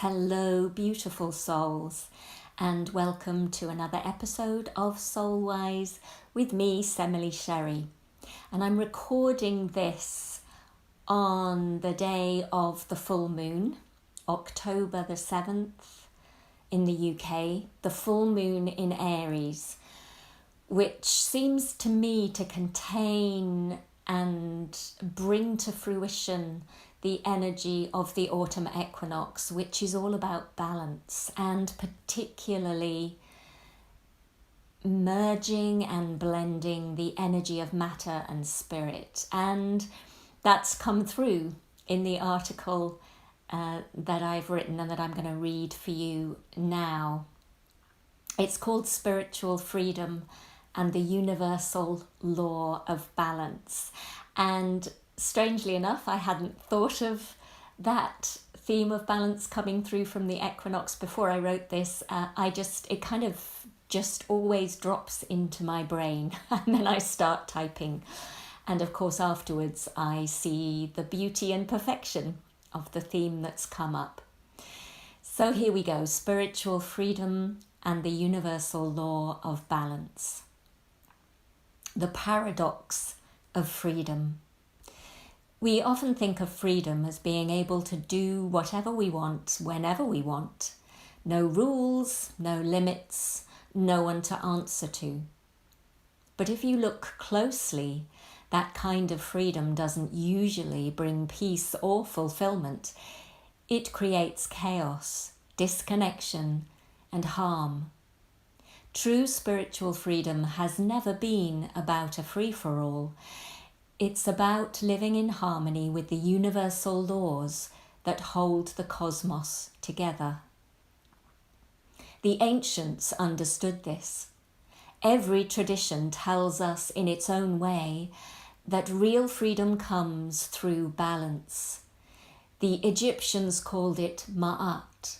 Hello, beautiful souls, and welcome to another episode of Soulwise with me, Semele Sherry. And I'm recording this on the day of the full moon, October the 7th in the UK, the full moon in Aries, which seems to me to contain and bring to fruition the energy of the autumn equinox, which is all about balance and particularly merging and blending the energy of matter and spirit. And that's come through in the article that I've written and that I'm going to read for you now. It's called Spiritual Freedom and the Universal Law of Balance. And strangely enough, I hadn't thought of that theme of balance coming through from the equinox before I wrote this. It kind of just always drops into my brain and then I start typing. And of course, afterwards, I see the beauty and perfection of the theme that's come up. So here we go, Spiritual Freedom and the Universal Law of Balance. The paradox of freedom. We often think of freedom as being able to do whatever we want, whenever we want. No rules, no limits, no one to answer to. But if you look closely, that kind of freedom doesn't usually bring peace or fulfillment. It creates chaos, disconnection, and harm. True spiritual freedom has never been about a free-for-all. It's about living in harmony with the universal laws that hold the cosmos together. The ancients understood this. Every tradition tells us in its own way that real freedom comes through balance. The Egyptians called it ma'at,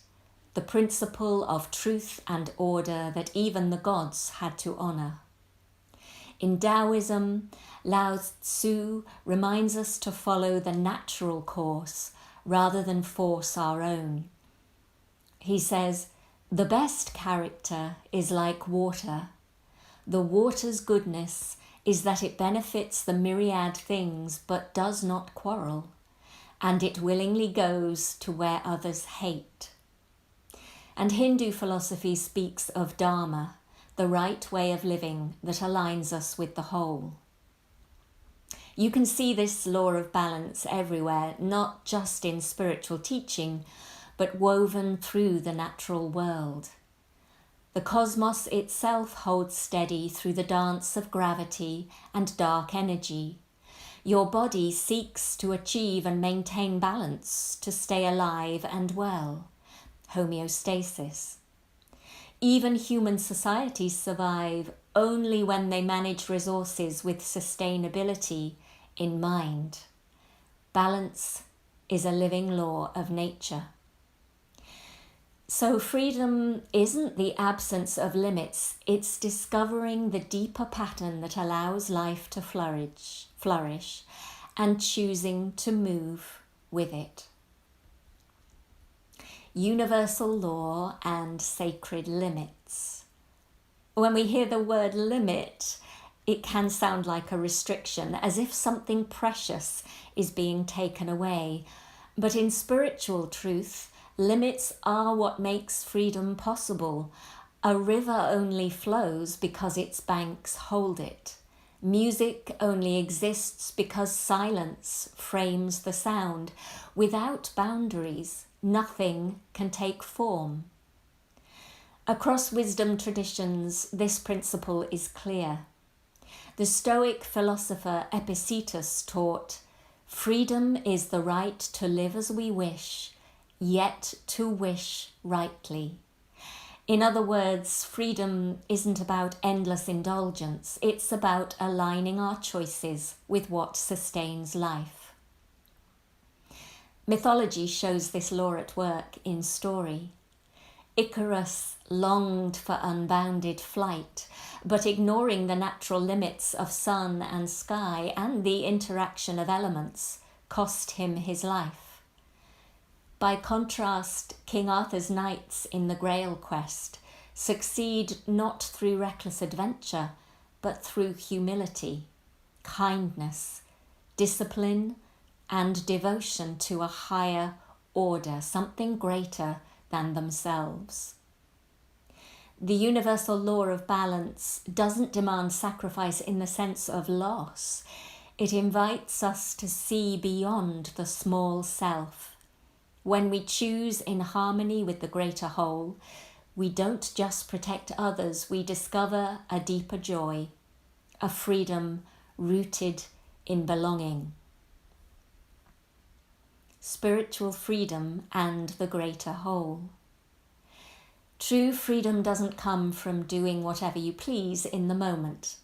the principle of truth and order that even the gods had to honor. In Taoism, Lao Tzu reminds us to follow the natural course rather than force our own. He says, "The best character is like water. The water's goodness is that it benefits the myriad things but does not quarrel, and it willingly goes to where others hate." And Hindu philosophy speaks of dharma, the right way of living that aligns us with the whole. You can see this law of balance everywhere, not just in spiritual teaching, but woven through the natural world. The cosmos itself holds steady through the dance of gravity and dark energy. Your body seeks to achieve and maintain balance to stay alive and well. Homeostasis. Even human societies survive only when they manage resources with sustainability in mind. Balance is a living law of nature. So freedom isn't the absence of limits, it's discovering the deeper pattern that allows life to flourish and choosing to move with it. Universal law and sacred limits. When we hear the word limit, it can sound like a restriction, as if something precious is being taken away. But in spiritual truth, limits are what makes freedom possible. A river only flows because its banks hold it. Music only exists because silence frames the sound. Without boundaries, nothing can take form. Across wisdom traditions, this principle is clear. The Stoic philosopher Epictetus taught, "Freedom is the right to live as we wish, yet to wish rightly." In other words, freedom isn't about endless indulgence, it's about aligning our choices with what sustains life. Mythology shows this law at work in story. Icarus longed for unbounded flight, but ignoring the natural limits of sun and sky and the interaction of elements cost him his life. By contrast, King Arthur's knights in the Grail quest succeed not through reckless adventure, but through humility, kindness, discipline, and devotion to a higher order, something greater than themselves. The universal law of balance doesn't demand sacrifice in the sense of loss. It invites us to see beyond the small self. When we choose in harmony with the greater whole, we don't just protect others, we discover a deeper joy, a freedom rooted in belonging. Spiritual freedom and the greater whole. True freedom doesn't come from doing whatever you please in the moment.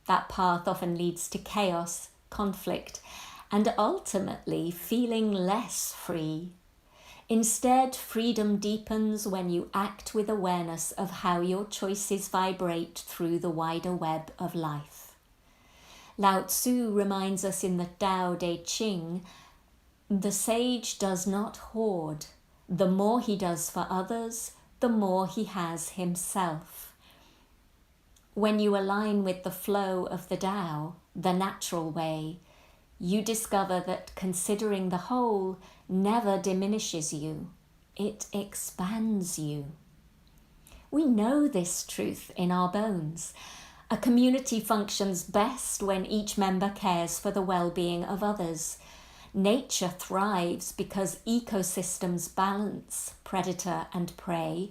That path often leads to chaos, conflict, and ultimately feeling less free. Instead, freedom deepens when you act with awareness of how your choices vibrate through the wider web of life. Lao Tzu reminds us in the Tao Te Ching, the sage does not hoard. The more he does for others, the more he has himself. When you align with the flow of the Tao, the natural way, you discover that considering the whole never diminishes you, it expands you. We know this truth in our bones. A community functions best when each member cares for the well-being of others. Nature thrives because ecosystems balance predator and prey,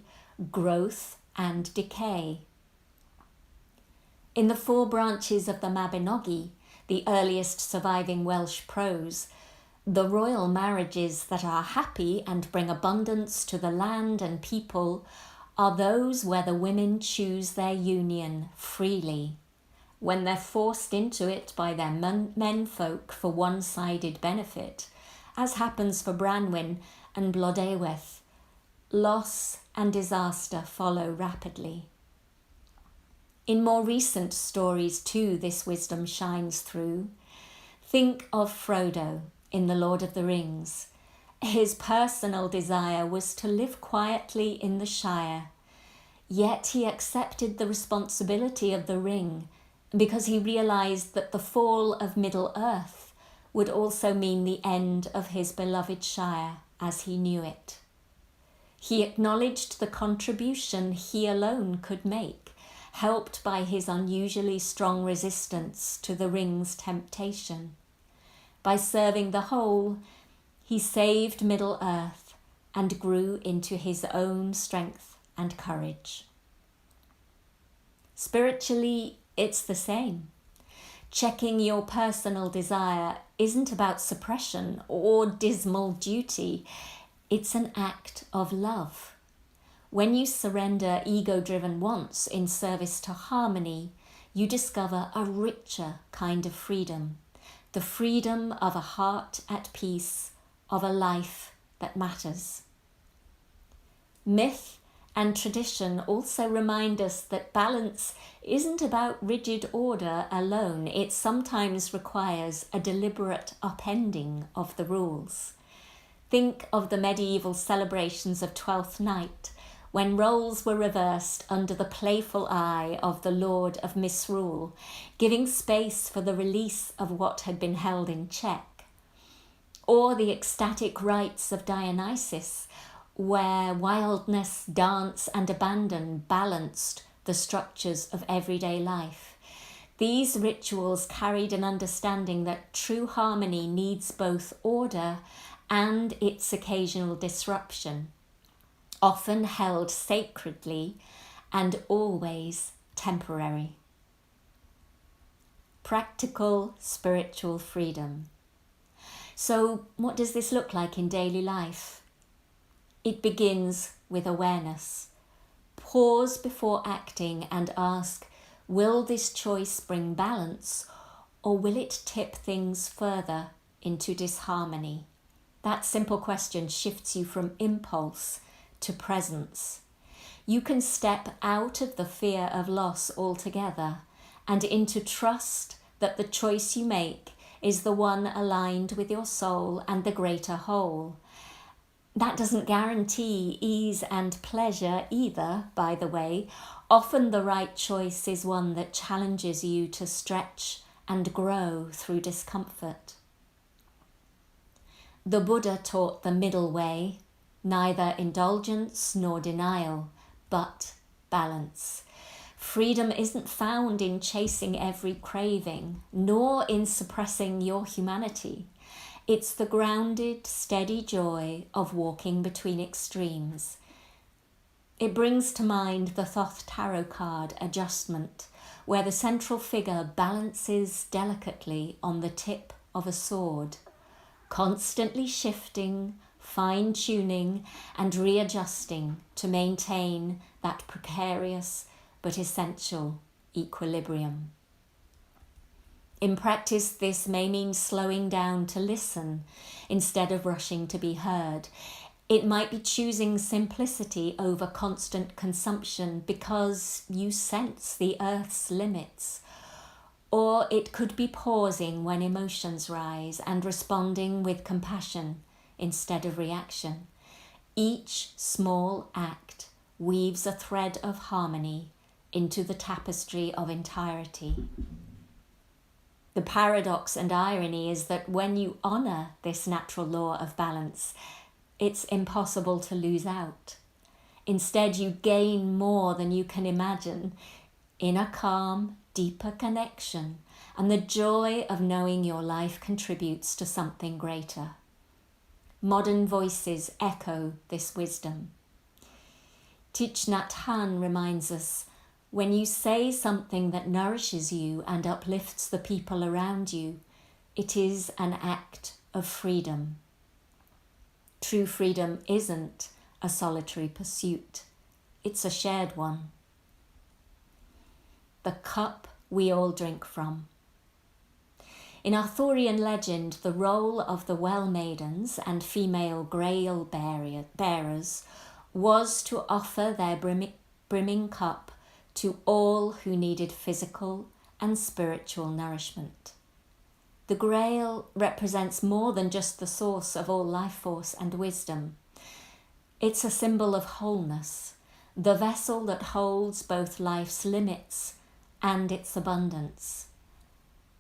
growth and decay. In the 4 branches of the Mabinogi, the earliest surviving Welsh prose, the royal marriages that are happy and bring abundance to the land and people are those where the women choose their union freely. When they're forced into it by their menfolk for one-sided benefit, as happens for Branwen and Blodeuwedd, loss and disaster follow rapidly. In more recent stories too, this wisdom shines through. Think of Frodo in The Lord of the Rings. His personal desire was to live quietly in the Shire, yet he accepted the responsibility of the ring because he realised that the fall of Middle-earth would also mean the end of his beloved Shire as he knew it. He acknowledged the contribution he alone could make, helped by his unusually strong resistance to the ring's temptation. By serving the whole, he saved Middle-earth and grew into his own strength and courage. Spiritually, it's the same. Checking your personal desire isn't about suppression or dismal duty. It's an act of love. When you surrender ego-driven wants in service to harmony, you discover a richer kind of freedom, the freedom of a heart at peace, of a life that matters. Myth and tradition also remind us that balance isn't about rigid order alone. It sometimes requires a deliberate upending of the rules. Think of the medieval celebrations of Twelfth Night, when roles were reversed under the playful eye of the Lord of Misrule, giving space for the release of what had been held in check. Or the ecstatic rites of Dionysus, where wildness, dance, and abandon balanced the structures of everyday life. These rituals carried an understanding that true harmony needs both order and its occasional disruption, often held sacredly and always temporary. Practical spiritual freedom. So, what does this look like in daily life? It begins with awareness. Pause before acting and ask, will this choice bring balance, or will it tip things further into disharmony? That simple question shifts you from impulse to presence. You can step out of the fear of loss altogether and into trust that the choice you make is the one aligned with your soul and the greater whole. That doesn't guarantee ease and pleasure either, by the way. Often the right choice is one that challenges you to stretch and grow through discomfort. The Buddha taught the middle way, neither indulgence nor denial, but balance. Freedom isn't found in chasing every craving, nor in suppressing your humanity. It's the grounded, steady joy of walking between extremes. It brings to mind the Thoth Tarot card Adjustment, where the central figure balances delicately on the tip of a sword, constantly shifting, fine-tuning and readjusting to maintain that precarious but essential equilibrium. In practice, this may mean slowing down to listen instead of rushing to be heard. It might be choosing simplicity over constant consumption because you sense the earth's limits. Or it could be pausing when emotions rise and responding with compassion instead of reaction. Each small act weaves a thread of harmony into the tapestry of entirety. The paradox and irony is that when you honour this natural law of balance, it's impossible to lose out. Instead, you gain more than you can imagine, inner calm, deeper connection, and the joy of knowing your life contributes to something greater. Modern voices echo this wisdom. Thich Nhat Hanh reminds us, when you say something that nourishes you and uplifts the people around you, it is an act of freedom. True freedom isn't a solitary pursuit, it's a shared one. The cup we all drink from. In Arthurian legend, the role of the well maidens and female grail bearers was to offer their brimming cup to all who needed physical and spiritual nourishment. The Grail represents more than just the source of all life force and wisdom. It's a symbol of wholeness, the vessel that holds both life's limits and its abundance.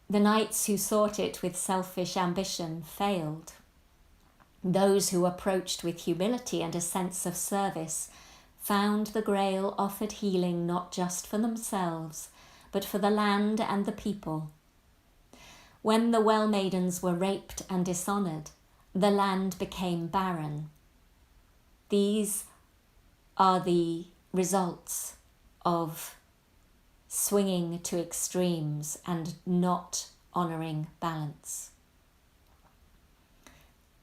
The knights who sought it with selfish ambition failed. Those who approached with humility and a sense of service found the Grail offered healing not just for themselves, but for the land and the people. When the well maidens were raped and dishonoured, the land became barren. These are the results of swinging to extremes and not honouring balance.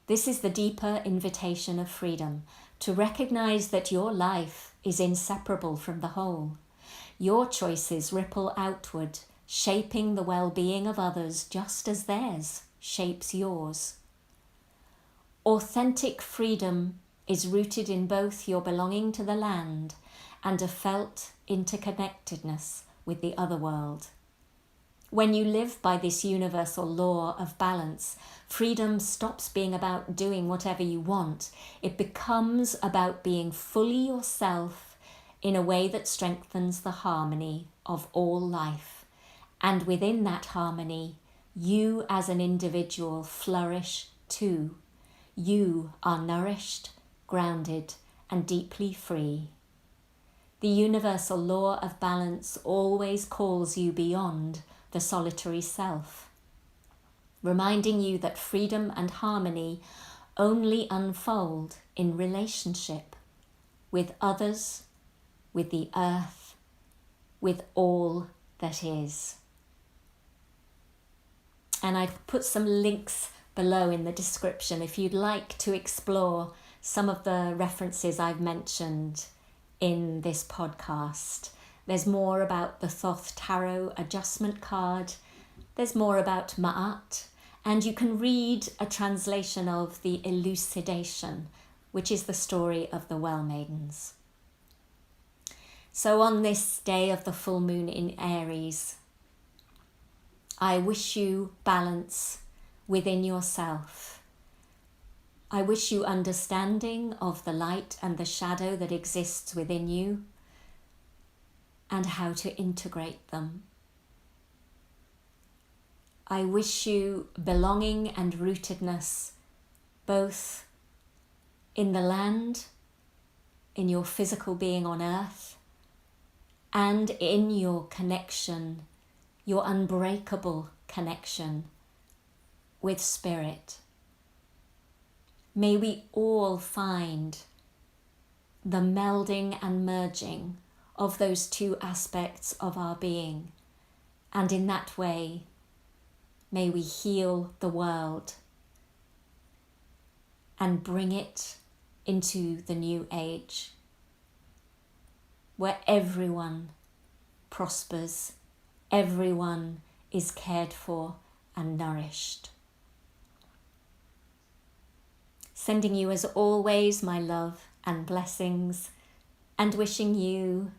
This is the deeper invitation of freedom, to recognise that your life is inseparable from the whole. Your choices ripple outward, shaping the well-being of others just as theirs shapes yours. Authentic freedom is rooted in both your belonging to the land and a felt interconnectedness with the other world. When you live by this universal law of balance, freedom stops being about doing whatever you want. It becomes about being fully yourself in a way that strengthens the harmony of all life. And within that harmony, you as an individual flourish too. You are nourished, grounded, and deeply free. The universal law of balance always calls you beyond the solitary self, reminding you that freedom and harmony only unfold in relationship with others, with the earth, with all that is. And I've put some links below in the description if you'd like to explore some of the references I've mentioned in this podcast. There's more about the Thoth Tarot Adjustment card. There's more about Ma'at. And you can read a translation of the Elucidation, which is the story of the well maidens. So on this day of the full moon in Aries, I wish you balance within yourself. I wish you understanding of the light and the shadow that exists within you and how to integrate them. I wish you belonging and rootedness, both in the land, in your physical being on earth, and in your connection, your unbreakable connection with spirit. May we all find the melding and merging of those two aspects of our being, and in that way, may we heal the world and bring it into the new age, where everyone prospers, everyone is cared for and nourished. Sending you as always my love and blessings, and wishing you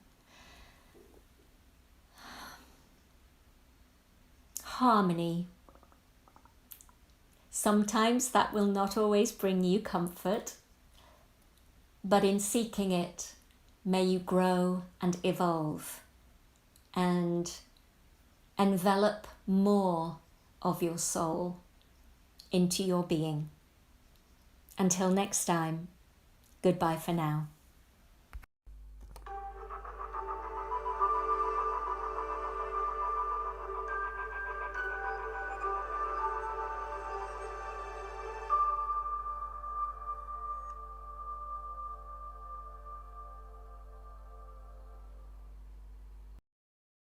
harmony. Sometimes that will not always bring you comfort, but in seeking it, may you grow and evolve and envelop more of your soul into your being. Until next time, goodbye for now.